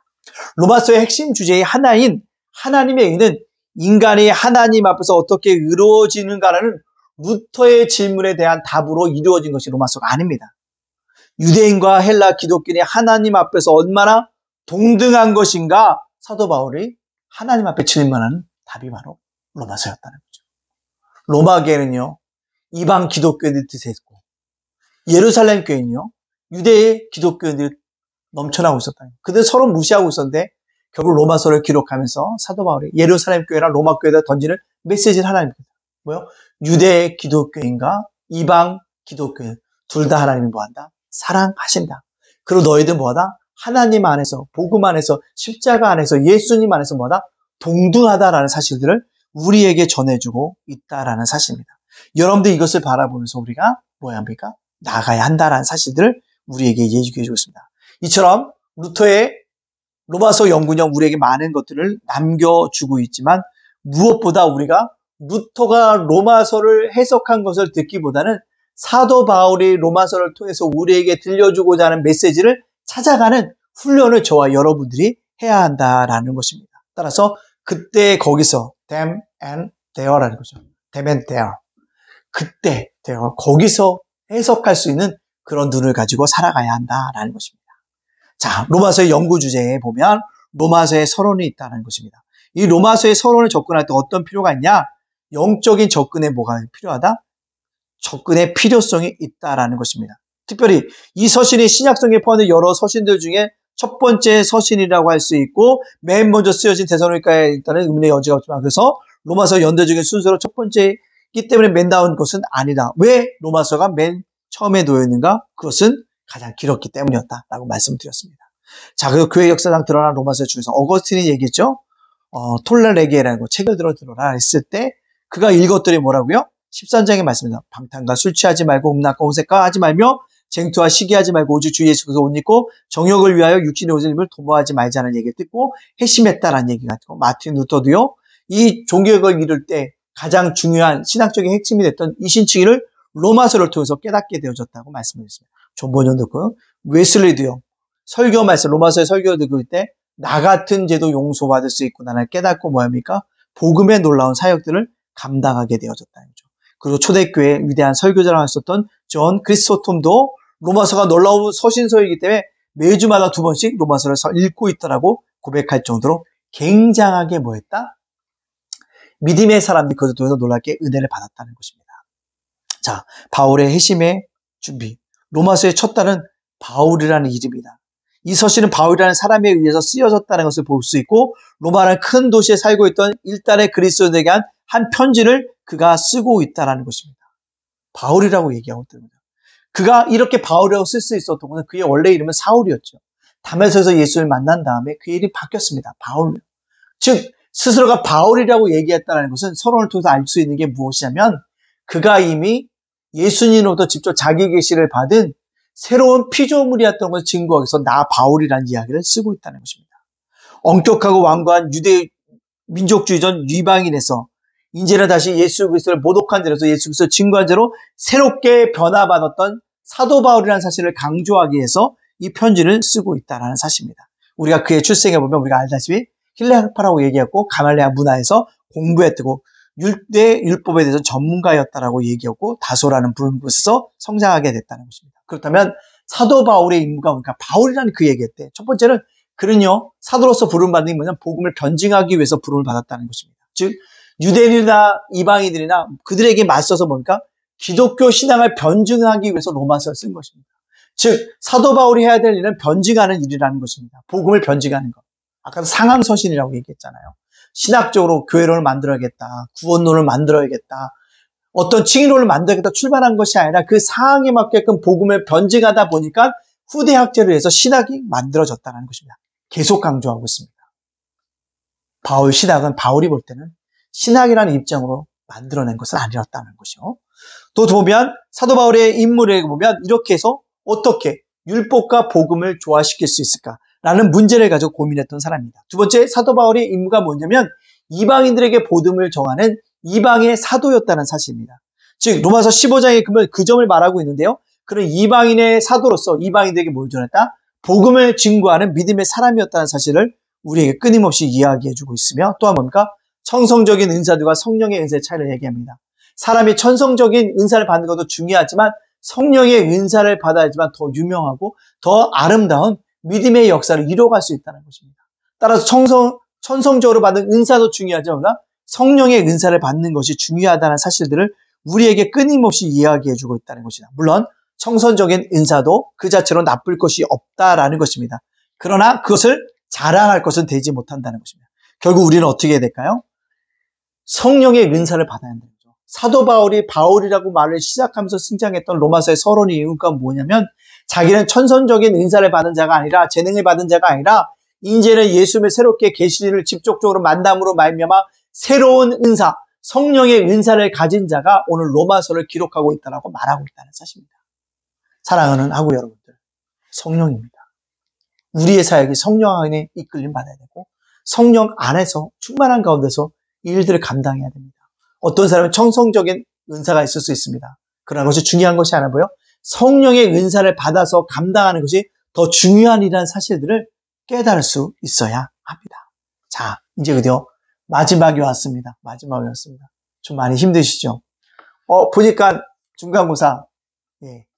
로마서의 핵심 주제의 하나인 하나님의 의는 인간이 하나님 앞에서 어떻게 이루어지는가라는 루터의 질문에 대한 답으로 이루어진 것이 로마서가 아닙니다. 유대인과 헬라 기독교인이 하나님 앞에서 얼마나 동등한 것인가, 사도 바울이 하나님 앞에 질문하는 답이 바로 로마서였다는 거죠. 로마교회는요, 이방 기독교인들이 드세고 예루살렘 교회는요, 유대의 기독교인들이 넘쳐나고 있었다는 거예요. 그들 서로 무시하고 있었는데 결국 로마서를 기록하면서 사도 바울이 예루살렘 교회랑 로마 교회에다 던지는 메시지를 하나님입니다. 뭐요? 유대 기독교인과 이방 기독교인 둘 다 하나님이 뭐한다? 사랑하신다. 그리고 너희들 뭐하다? 하나님 안에서, 복음 안에서, 십자가 안에서, 예수님 안에서 뭐하다? 동등하다라는 사실들을 우리에게 전해주고 있다라는 사실입니다. 여러분들 이것을 바라보면서 우리가 뭐야 합니까? 나가야 한다라는 사실들을 우리에게 얘기해 주고 있습니다. 이처럼 루터의 로마서 연구는 우리에게 많은 것들을 남겨주고 있지만 무엇보다 우리가 루터가 로마서를 해석한 것을 듣기보다는 사도 바울이 로마서를 통해서 우리에게 들려주고자 하는 메시지를 찾아가는 훈련을 저와 여러분들이 해야 한다라는 것입니다. 따라서 그때 거기서 them and there라는 거죠. them and there. 그때 there. 거기서 해석할 수 있는 그런 눈을 가지고 살아가야 한다라는 것입니다. 자, 로마서의 연구 주제에 보면 로마서의 서론이 있다는 것입니다. 이 로마서의 서론을 접근할 때 어떤 필요가 있냐? 영적인 접근에 뭐가 필요하다? 접근의 필요성이 있다라는 것입니다. 특별히 이 서신이 신약성에 포함된 여러 서신들 중에 첫 번째 서신이라고 할 수 있고 맨 먼저 쓰여진 데살로니가에 있다는 의문의 여지가 없지만 그래서 로마서 연대적인 순서로 첫 번째이기 때문에 맨 나온 것은 아니다. 왜 로마서가 맨 처음에 놓여있는가? 그것은 가장 길었기 때문이었다라고 말씀드렸습니다. 자, 그리고 교회 역사상 드러난 로마서 중에서 어거스틴이 얘기했죠. 톨레레기에라는 책을 들어라 했을 때 그가 읽었더니 뭐라고요? 13장의 말씀입니다. 방탕과 술 취하지 말고 음란과 호색과 하지 말며 쟁투와 시기하지 말고 오직 주 예수께서 옷 입고 정욕을 위하여 육신의 옷을 입을 도모하지 말자는 얘기를 듣고 회심했다라는 얘기가 있고, 마틴 루터도요, 이 종교개혁을 이룰 때 가장 중요한 신학적인 핵심이 됐던 이 신칭의를 로마서를 통해서 깨닫게 되어졌다고 말씀드렸습니다. 존 번연도 그 웨슬리도요, 설교 말씀, 로마서의 설교를 듣고 있을 때 나 같은 죄도 용서받을 수 있구나를 깨닫고 뭐합니까? 복음의 놀라운 사역들을 감당하게 되어졌다는 거죠. 그리고 초대교회의 위대한 설교자라고 했었던 존 크리스토톰도 로마서가 놀라운 서신서이기 때문에 매주마다 2번씩 로마서를 읽고 있더라고 고백할 정도로 굉장하게 뭐했다? 믿음의 사람들이 그것을 통해서 놀랍게 은혜를 받았다는 것입니다. 자, 바울의 회심의 준비. 로마서의 첫 단은 바울이라는 이름이다. 이 서신은 바울이라는 사람에 의해서 쓰여졌다는 것을 볼 수 있고, 로마라는 큰 도시에 살고 있던 일달의 그리스도인에게 한 편지를 그가 쓰고 있다는 것입니다. 바울이라고 얘기하고 있거든요. 그가 이렇게 바울이라고 쓸 수 있었던 것은 그의 원래 이름은 사울이었죠. 다메섹에서 예수를 만난 다음에 그의 이름이 바뀌었습니다. 바울. 즉 스스로가 바울이라고 얘기했다는 것은 서론을 통해서 알 수 있는 게 무엇이냐면, 그가 이미 예수님으로부터 직접 자기 계시를 받은 새로운 피조물이었던 것을 증거하기 위해서 나 바울이라는 이야기를 쓰고 있다는 것입니다. 엄격하고 완고한 유대 민족주의전 이방인에서 이제는 다시 예수 그리스도를 모독한 자로서 예수 그리스도를 증거한 자로 새롭게 변화받았던 사도 바울이라는 사실을 강조하기 위해서 이 편지를 쓰고 있다는 사실입니다. 우리가 그의 출생에 보면 우리가 알다시피 힐레아파라고 얘기했고, 가말레아 문화에서 공부했고, 율대 율법에 대해서 전문가였다라고 얘기했고, 다소라는 곳에서 성장하게 됐다는 것입니다. 그렇다면 사도 바울의 임무가 뭔가? 바울이라는 그 얘기했대. 첫 번째는 그는요, 사도로서 부름받는 게 뭐냐면 복음을 변증하기 위해서 부름을 받았다는 것입니다. 즉 유대인이나 이방인들이나 그들에게 맞서서 뭡니까? 기독교 신앙을 변증하기 위해서 로마서를 쓴 것입니다. 즉 사도 바울이 해야 될 일은 변증하는 일이라는 것입니다. 복음을 변증하는 것. 아까 상황서신이라고 얘기했잖아요. 신학적으로 교회론을 만들어야겠다, 구원론을 만들어야겠다, 어떤 칭의론을 만들어야겠다 출발한 것이 아니라 그 상황에 맞게끔 복음을 변증하다 보니까 후대 학자를 위해서 신학이 만들어졌다는 것입니다. 계속 강조하고 있습니다. 바울 신학은 바울이 볼 때는 신학이라는 입장으로 만들어낸 것은 아니었다는 것이요. 또 보면 사도 바울의 인물에 보면 이렇게 해서 어떻게 율법과 복음을 조화시킬 수 있을까라는 문제를 가지고 고민했던 사람입니다. 두 번째, 사도 바울의 임무가 뭐냐면 이방인들에게 복음을 정하는 이방의 사도였다는 사실입니다. 즉 로마서 15장에 그 점을 말하고 있는데요. 그런 이방인의 사도로서 이방인들에게 뭘 전했다? 복음을 증거하는 믿음의 사람이었다는 사실을 우리에게 끊임없이 이야기해주고 있으며, 또한 뭡니까? 천성적인 은사들과 성령의 은사의 차이를 얘기합니다. 사람이 천성적인 은사를 받는 것도 중요하지만 성령의 은사를 받아야지만 더 유명하고 더 아름다운 믿음의 역사를 이뤄갈 수 있다는 것입니다. 따라서 천성적으로 받은 은사도 중요하지만 성령의 은사를 받는 것이 중요하다는 사실들을 우리에게 끊임없이 이야기해주고 있다는 것이다. 물론 청선적인 은사도 그 자체로 나쁠 것이 없다라는 것입니다. 그러나 그것을 자랑할 것은 되지 못한다는 것입니다. 결국 우리는 어떻게 해야 될까요? 성령의 은사를 받아야 한다는 거죠. 사도 바울이 바울이라고 말을 시작하면서 승장했던 로마서의 서론의 이유가 뭐냐면, 자기는 천선적인 은사를 받은 자가 아니라, 재능을 받은 자가 아니라 이제는 예수님을 새롭게 계시를 직접적으로 만남으로 말미암아 새로운 은사, 성령의 은사를 가진 자가 오늘 로마서를 기록하고 있다고 말하고 있다는 사실입니다. 사랑하는 하고 여러분들, 성령입니다. 우리의 사역이 성령 안에 이끌림 받아야 되고 성령 안에서 충만한 가운데서 이 일들을 감당해야 됩니다. 어떤 사람은 청성적인 은사가 있을 수 있습니다. 그러나 그것이 중요한 것이 아니라 뭐요? 성령의 은사를 받아서 감당하는 것이 더 중요한 일이라는 사실들을 깨달을 수 있어야 합니다. 자, 이제 드디어 마지막이 왔습니다. 마지막이 왔습니다. 좀 많이 힘드시죠? 보니까 중간고사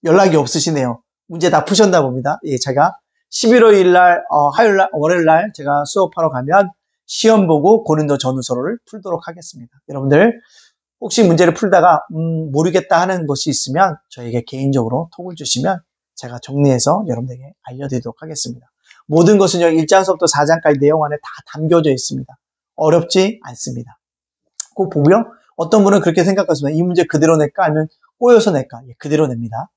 연락이 없으시네요. 문제 다 푸셨나 봅니다. 제가 11월 1일 화요일날, 월요일날 제가 수업하러 가면 시험 보고 고린도 전후서를 풀도록 하겠습니다. 여러분들 혹시 문제를 풀다가 모르겠다 하는 것이 있으면 저에게 개인적으로 톡을 주시면 제가 정리해서 여러분들에게 알려드리도록 하겠습니다. 모든 것은요 1장서부터 4장까지 내용 안에 다 담겨져 있습니다. 어렵지 않습니다. 꼭 보고요. 어떤 분은 그렇게 생각하시면 이 문제 그대로 낼까 아니면 꼬여서 낼까? 그대로 냅니다.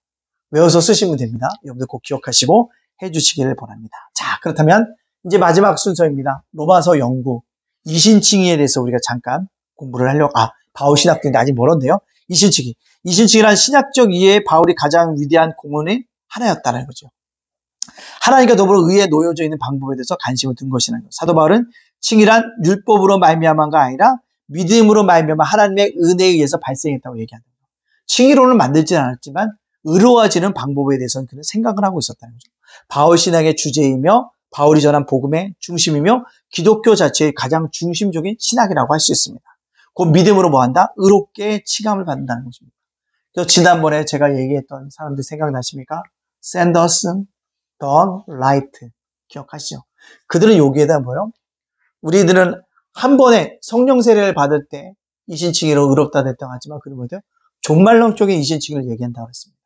외워서 쓰시면 됩니다. 여러분들 꼭 기억하시고 해주시기를 바랍니다. 자, 그렇다면 이제 마지막 순서입니다. 로마서 연구, 이신칭의에 대해서 우리가 잠깐 공부를 하려고, 바울 신학인데 아직 멀었네요. 이신칭의란 신학적 이해에 바울이 가장 위대한 공헌이 하나였다는 거죠. 하나님과 더불어 의에 놓여져 있는 방법에 대해서 관심을 둔 것이라는 거죠. 사도 바울은 칭의란 율법으로 말미암아가 아니라 믿음으로 말미암아 하나님의 은혜에 의해서 발생했다고 얘기합니다. 칭의로는 만들지는 않았지만 의로워지는 방법에 대해서는 그는 생각을 하고 있었다는 거죠. 바울 신앙의 주제이며 바울이 전한 복음의 중심이며 기독교 자체의 가장 중심적인 신학이라고 할 수 있습니다. 그 믿음으로 뭐한다? 의롭게 칭함을 받는다는 것입니다. 그래서 지난번에 제가 얘기했던 사람들 생각나십니까? 샌더슨, 던, 라이트 기억하시죠? 그들은 여기에다 뭐요? 우리들은 한 번에 성령 세례를 받을 때 이신칭의로 의롭다 됐다고 하지만 그는 뭐죠? 종말론적인 이신칭의를 얘기한다고 했습니다.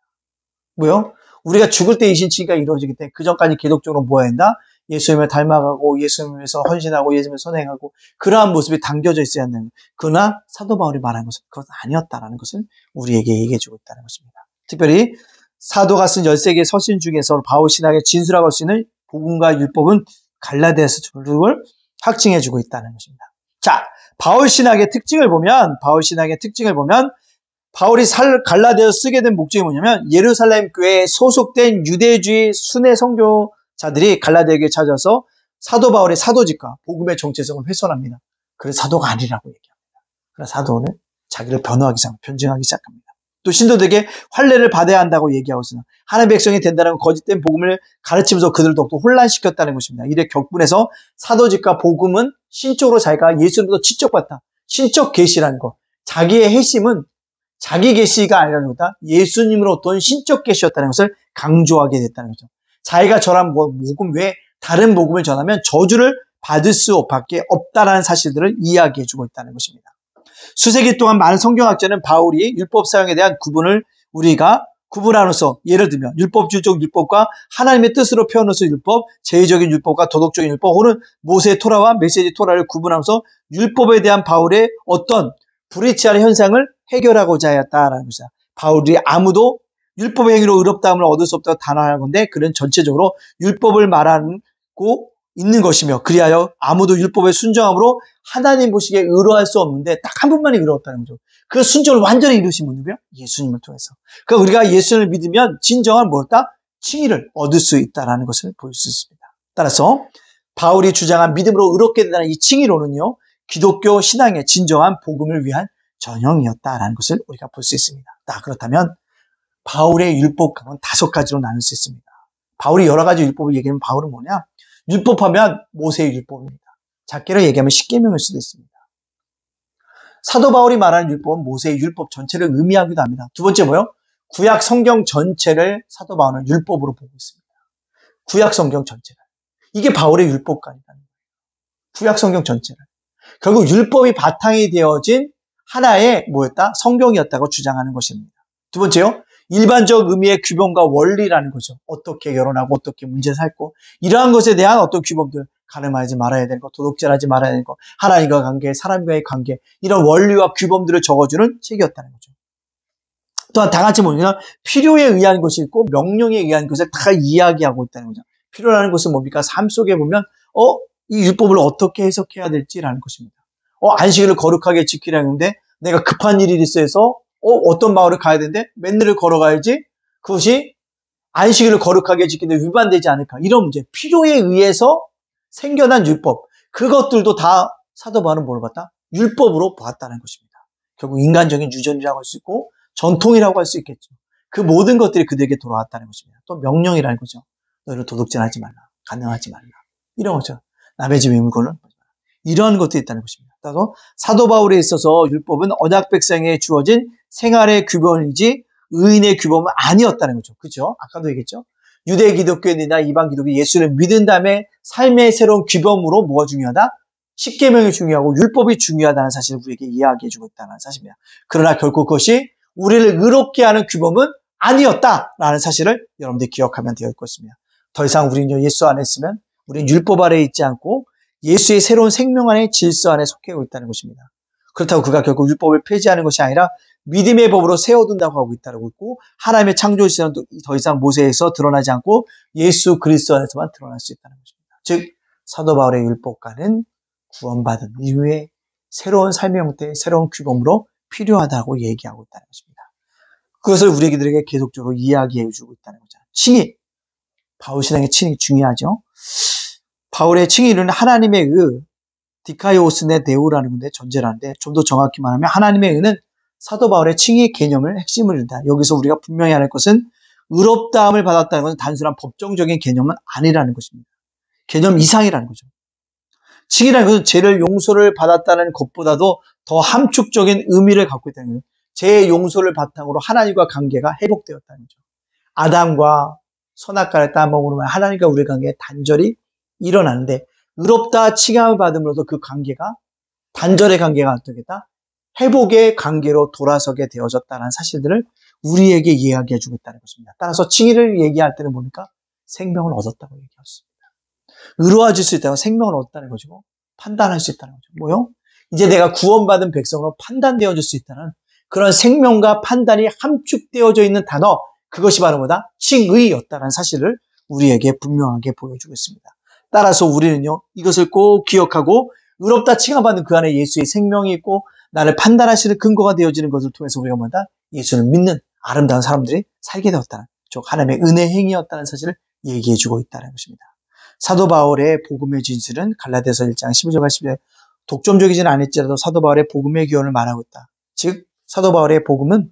뭐요? 우리가 죽을 때 이신칭의가 이루어지기 때문에 그 전까지 기독적으로 뭐 해야 한다? 예수님을 닮아가고 예수님에서 헌신하고 예수님을 선행하고 그러한 모습이 담겨져 있어야 한다는, 그러나 사도 바울이 말한 것은 그것은 아니었다라는 것을 우리에게 얘기해주고 있다는 것입니다. 특별히 사도가 쓴 13개의 서신 중에서 바울 신학의 진수라고 할 수 있는 복음과 율법은 갈라디아서 줄을 확증해주고 있다는 것입니다. 자, 바울 신학의 특징을 보면 바울이 갈라디아서 쓰게 된 목적이 뭐냐면 예루살렘 교회에 소속된 유대주의 순회 선교자들이 갈라디아 교회에 찾아서 사도 바울의 사도직과 복음의 정체성을 훼손합니다. 그래서 사도가 아니라고 얘기합니다. 그래서 사도는 자기를 변증하기 시작합니다. 또 신도들에게 환례를 받아야 한다고 얘기하고 있으나 하나님의 백성이 된다는 거짓된 복음을 가르치면서 그들을 더욱더 혼란시켰다는 것입니다. 이래 격분해서 사도직과 복음은 신적으로 자기가 예수님부터 직접받다. 신적 계시라는 것. 자기의 핵심은 자기 계시가 아니라는 거다. 예수님으로 어떤 신적 계시였다는 것을 강조하게 됐다는 거죠. 자기가 전한 복음 외에 다른 복음을 전하면 저주를 받을 수밖에 없다라는 사실들을 이야기해주고 있다는 것입니다. 수세기 동안 많은 성경학자는 바울이 율법 사용에 대한 구분을 우리가 구분함으로써 예를 들면 율법주의적 율법과 하나님의 뜻으로 표현해서 율법, 제의적인 율법과 도덕적인 율법 혹은 모세의 토라와 메시지 토라를 구분하면서 율법에 대한 바울의 어떤 불일치한 현상을 해결하고자 하였다라는 것이다. 바울이 아무도 율법의 행위로 의롭다함을 얻을 수 없다고 단언하는 건데 그는 전체적으로 율법을 말하고 있는 것이며 그리하여 아무도 율법의 순종함으로 하나님 보시기에 의로할 수 없는데 딱 한 분만이 의로웠다는 거죠. 그 순종을 완전히 이루신 분은 누구야? 예수님을 통해서. 그러니까 우리가 예수님을 믿으면 진정한 뭐였다? 칭의를 얻을 수 있다는 것을 볼 수 있습니다. 따라서 바울이 주장한 믿음으로 의롭게 된다는 이 칭의로는요. 기독교 신앙의 진정한 복음을 위한 전형이었다라는 것을 우리가 볼 수 있습니다. 그렇다면 바울의 율법강은 5가지로 나눌 수 있습니다. 바울이 여러 가지 율법을 얘기하면 바울은 뭐냐? 율법하면 모세의 율법입니다. 작게로 얘기하면 십계명일 수도 있습니다. 사도 바울이 말하는 율법은 모세의 율법 전체를 의미하기도 합니다. 두 번째 뭐요? 구약 성경 전체를 사도 바울은 율법으로 보고 있습니다. 구약 성경 전체를. 이게 바울의 율법관이라는 거예요. 구약 성경 전체를. 결국 율법이 바탕이 되어진 하나의 뭐였다? 성경이었다고 주장하는 것입니다. 두 번째요. 일반적 의미의 규범과 원리라는 거죠. 어떻게 결혼하고 어떻게 문제 살고 이러한 것에 대한 어떤 규범들, 가늠하지 말아야 되는 것, 도둑질하지 말아야 되는 것, 하나님과 관계, 사람과의 관계 이런 원리와 규범들을 적어주는 책이었다는 거죠. 또한 다 같이 뭐냐면 필요에 의한 것이 있고 명령에 의한 것을 다 이야기하고 있다는 거죠. 필요라는 것은 뭡니까? 삶 속에 보면 이 율법을 어떻게 해석해야 될지라는 것입니다. 안식일을 거룩하게 지키려는데 내가 급한 일이 있어 해서 어떤 마을을 가야 되는데 맨날을 걸어가야지 그것이 안식일을 거룩하게 지키는데 위반되지 않을까 이런 문제, 필요에 의해서 생겨난 율법, 그것들도 다 사도 바울은 뭘 봤다? 율법으로 보았다는 것입니다. 결국 인간적인 유전이라고 할 수 있고 전통이라고 할 수 있겠죠. 그 모든 것들이 그들에게 돌아왔다는 것입니다. 또 명령이라는 거죠. 너희를 도둑질하지 말라, 간음하지 말라 이런 거죠. 남의 집의 물건을 이러한 것들이 있다는 것입니다. 따라서 사도 바울에 있어서 율법은 언약 백성에게 주어진 생활의 규범이지 의인의 규범은 아니었다는 거죠. 그렇죠? 아까도 얘기했죠. 유대 기독교인이나 이방 기독교 예수를 믿은 다음에 삶의 새로운 규범으로 뭐가 중요하다? 십계명이 중요하고 율법이 중요하다는 사실을 우리에게 이야기해주고 있다는 사실입니다. 그러나 결국 그것이 우리를 의롭게 하는 규범은 아니었다라는 사실을 여러분들이 기억하면 되어 있습니다. 더 이상 우리는 예수 안에 있으면 우리는 율법 아래에 있지 않고 예수의 새로운 생명 안에 질서 안에 속해 있다는 것입니다. 그렇다고 그가 결국 율법을 폐지하는 것이 아니라 믿음의 법으로 세워둔다고 하고 있다고 있고 하나님의 창조시는 더 이상 모세에서 드러나지 않고 예수 그리스도 안에서만 드러날 수 있다는 것입니다. 즉 사도 바울의 율법과는 구원받은 이후에 새로운 삶의 형태의 새로운 규범으로 필요하다고 얘기하고 있다는 것입니다. 그것을 우리들에게 계속적으로 이야기해 주고 있다는 거죠. 칭의. 바울 신앙의 칭의 중요하죠. 바울의 칭의 이루는 하나님의 의, 디카이오스네 데우라는 건데 존재라는데 좀 더 정확히 말하면 하나님의 의는 사도 바울의 칭의 개념을 핵심을 이룬다. 여기서 우리가 분명히 알 것은 의롭다함을 받았다는 것은 단순한 법정적인 개념은 아니라는 것입니다. 개념 이상이라는 거죠. 칭의라는 것은 죄를 용서를 받았다는 것보다도 더 함축적인 의미를 갖고 있다는 거죠. 죄의 용서를 바탕으로 하나님과 관계가 회복되었다는 거죠. 아담과 선악과를 따먹으면 하나님과 우리의 관계에 단절이 일어나는데 의롭다 칭함을 받음으로써 그 관계가 단절의 관계가 어떻겠다? 회복의 관계로 돌아서게 되어졌다는 사실들을 우리에게 이야기해주고 있다는 것입니다. 따라서 칭의를 얘기할 때는 뭡니까? 생명을 얻었다고 얘기했습니다. 의로워질 수 있다고 생명을 얻었다는 거죠. 판단할 수 있다는 거죠. 뭐요? 이제 내가 구원받은 백성으로 판단되어질 수 있다는 그런 생명과 판단이 함축되어져 있는 단어, 그것이 바로 뭐다? 칭의였다는 사실을 우리에게 분명하게 보여주고 있습니다. 따라서 우리는요, 이것을 꼭 기억하고 의롭다 칭함받는 그 안에 예수의 생명이 있고 나를 판단하시는 근거가 되어지는 것을 통해서 우리가 뭐다? 예수를 믿는 아름다운 사람들이 살게 되었다는, 즉 하나님의 은혜 행위였다는 사실을 얘기해주고 있다는 것입니다. 사도 바울의 복음의 진술은 갈라디아서 1장 15절과 16절 독점적이지는 않을지라도 사도 바울의 복음의 기원을 말하고 있다. 즉 사도 바울의 복음은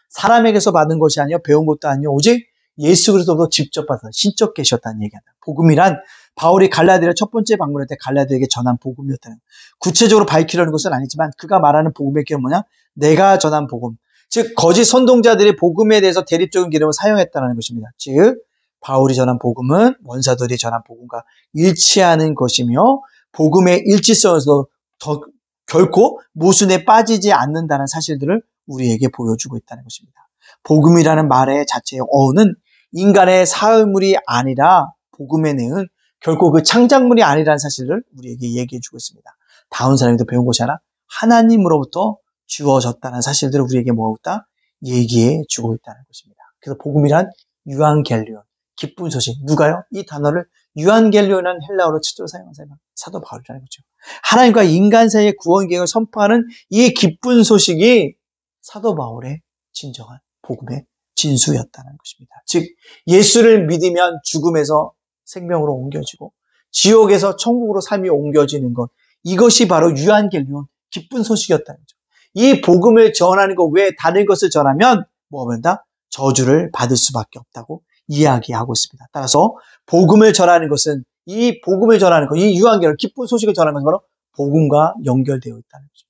사람에게서 받은 것이 아니요 배운 것도 아니요 오직 예수 그리스도로 직접 받은 신적 계시였다는 얘기한다. 복음이란 바울이 갈라디아를 첫 번째 방문할 때 갈라디아에게 전한 복음이었다는, 구체적으로 밝히려는 것은 아니지만 그가 말하는 복음의 기원은 뭐냐? 내가 전한 복음. 즉 거짓 선동자들이 복음에 대해서 대립적인 개념을 사용했다는 것입니다. 즉 바울이 전한 복음은 원사들이 전한 복음과 일치하는 것이며 복음의 일치성에서 더 결코 모순에 빠지지 않는다는 사실들을 우리에게 보여주고 있다는 것입니다. 복음이라는 말의 자체의 어원은 인간의 사물이 아니라 복음의 내용은 결코 그 창작물이 아니라는 사실을 우리에게 얘기해주고 있습니다. 다운 사람이 더 배운 것이 아니라 하나님으로부터 주어졌다는 사실들을 우리에게 뭐하고 있다? 얘기해주고 있다는 것입니다. 그래서 복음이란 유앙겔리온, 기쁜 소식. 누가요? 이 단어를 유앙겔리온이라는 헬라어로 최초로 사용한 사람이 사도 바울이라는 거죠. 하나님과 인간 사이의 구원 계획을 선포하는 이 기쁜 소식이 사도 바울의 진정한 복음의 진수였다는 것입니다. 즉 예수를 믿으면 죽음에서 생명으로 옮겨지고 지옥에서 천국으로 삶이 옮겨지는 것, 이것이 바로 유한겔리온 기쁜 소식이었다는 거죠. 이 복음을 전하는 것 외에 다른 것을 전하면 뭐하면 다 저주를 받을 수밖에 없다고 이야기하고 있습니다. 따라서 복음을 전하는 것은 이 복음을 전하는 것, 이 유한겔리온 기쁜 소식을 전하는 것은 바로 복음과 연결되어 있다는 것입니다.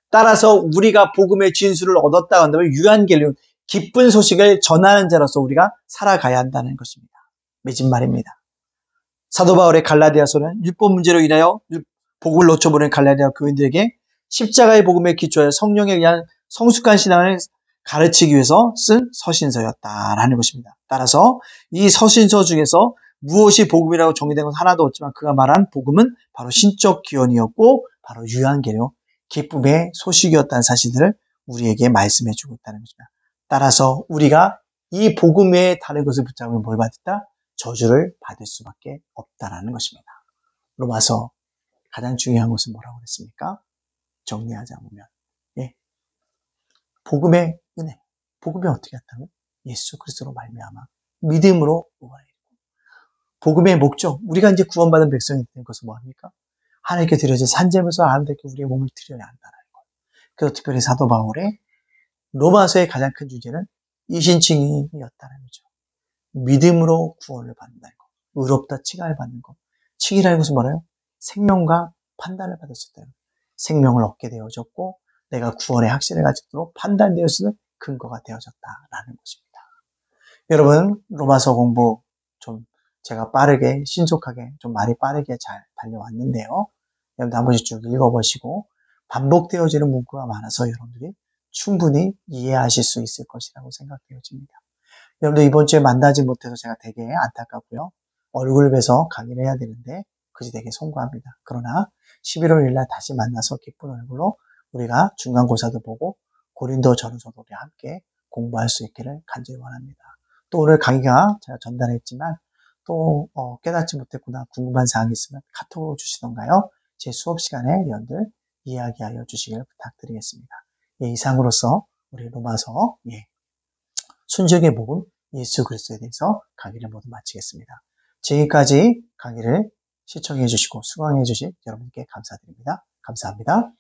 따라서 우리가 복음의 진수를 얻었다 한다면 유한겔리온 기쁜 소식을 전하는 자로서 우리가 살아가야 한다는 것입니다. 맺은 말입니다. 사도 바울의 갈라디아서는 율법 문제로 인하여 복음을 놓쳐버린 갈라디아 교인들에게 십자가의 복음에 기초하여 성령에 의한 성숙한 신앙을 가르치기 위해서 쓴 서신서였다라는 것입니다. 따라서 이 서신서 중에서 무엇이 복음이라고 정의된 것은 하나도 없지만 그가 말한 복음은 바로 신적 기원이었고 바로 유한계로 기쁨의 소식이었다는 사실들을 우리에게 말씀해 주고 있다는 것입니다. 따라서 우리가 이 복음 외에 다른 것을 붙잡으면 뭘 받았다? 저주를 받을 수밖에 없다라는 것입니다. 로마서 가장 중요한 것은 뭐라고 그랬습니까? 정리하자면 복음의 은혜. 복음이 어떻게 했다고? 예수 그리스도로 말미암아 믿음으로 구원해. 복음의 목적, 우리가 이제 구원받은 백성이 된 것은 뭐합니까? 하나님께 드려진 산재물서 하나님께 우리의 몸을 드려야 한다는 것. 그래서 특별히 사도 바울의 로마서의 가장 큰 주제는 이신칭의였다는 거죠. 믿음으로 구원을 받는다는 것, 의롭다 칭함을 받는 것. 칭의라는 것은 뭐래요? 생명과 판단을 받았을 때 생명을 얻게 되어졌고 내가 구원의 확신을 가지도록 판단되었을 근거가 되어졌다라는 것입니다. 여러분 로마서 공부 좀 제가 빠르게 신속하게 좀 말이 빠르게 잘 달려왔는데요. 여러분들 한 번씩 쭉 읽어보시고 반복되어지는 문구가 많아서 여러분들이 충분히 이해하실 수 있을 것이라고 생각되어집니다. 여러분들 이번 주에 만나지 못해서 제가 되게 안타깝고요. 얼굴 뵈서 강의를 해야 되는데 그지 되게 송구합니다. 그러나 11월 1일 다시 만나서 기쁜 얼굴로 우리가 중간고사도 보고 고린도 전서도 우리 함께 공부할 수 있기를 간절히 원합니다. 또 오늘 강의가 제가 전달했지만 또 깨닫지 못했구나 궁금한 사항이 있으면 카톡으로 주시던가요. 제 수업 시간에 여러분들 이야기하여 주시길 부탁드리겠습니다. 이상으로서 우리 로마서 순종의 복음 예수 그리스도에 대해서 강의를 모두 마치겠습니다. 지금까지 강의를 시청해 주시고 수강해 주신 여러분께 감사드립니다. 감사합니다.